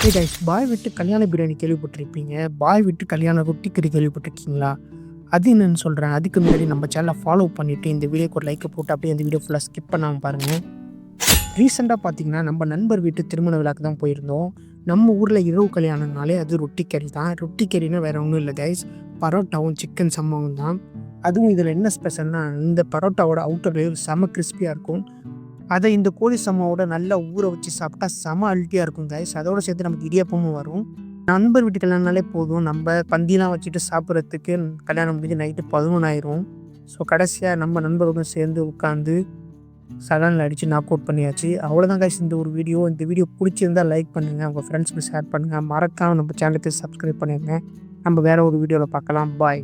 Hey guys, பாய் வீட்டு கல்யாண பிரியாணி கேள்விப்பட்டிருப்பீங்க. பாய் வீட்டு கல்யாண ரொட்டி கறி கேள்விப்பட்டிருக்கீங்களா? அது என்னன்னு சொல்றேன். அதுக்கு முன்னாடி நம்ம சேனலை ஃபாலோ பண்ணிட்டு இந்த வீடியோக்கு ஒரு லைக்கை போட்டு அப்படியே இந்த வீடியோ ஃபுல்லாக ஸ்கிப் பண்ணாமல் பாருங்க. ரீசெண்டாக பார்த்தீங்கன்னா நம்ம நண்பர் வீட்டு திருமண விழாக்கு தான் போயிருந்தோம். நம்ம ஊரில் இரவு கல்யாணம்னாலே அது ரொட்டி கறி தான். ரொட்டி கறினா வேற ஒன்றும் இல்லை கைஸ், பரோட்டாவும் சிக்கன் சம்பவம் தான். அதுவும் இதில் என்ன ஸ்பெஷல்னா, இந்த பரோட்டாவோட அவுட்டர் லேயர் செம கிறிஸ்பியாக இருக்கும். அதை இந்த கோழி சம்மாவோட நல்லா ஊற வச்சு சாப்பிட்டா செம அல்ட்டியாக இருக்கும் கைஸ். அதோடு சேர்த்து நமக்கு இடியாப்பமும் வரும். நண்பர் வீட்டு கல்யாணம்னாலே போதும், நம்ம பந்திலாம் வச்சுட்டு சாப்பிட்றதுக்கு கல்யாணம் முடிஞ்சு நைட்டு 11 ஆயிரும். ஸோ கடைசியாக நம்ம நண்பர்களும் சேர்ந்து உட்காந்து சடனில் அடித்து நாக் அவுட் பண்ணியாச்சு. அவ்வளோதான் கைஸ் இந்த ஒரு வீடியோ. இந்த வீடியோ பிடிச்சிருந்தால் லைக் பண்ணுங்கள், உங்கள் ஃப்ரெண்ட்ஸுக்கு ஷேர் பண்ணுங்கள், மறக்காமல் நம்ம சேனலுக்கு சப்ஸ்கிரைப் பண்ணிடுங்க. நம்ம வேறு ஒரு வீடியோவில் பார்க்கலாம். பாய்.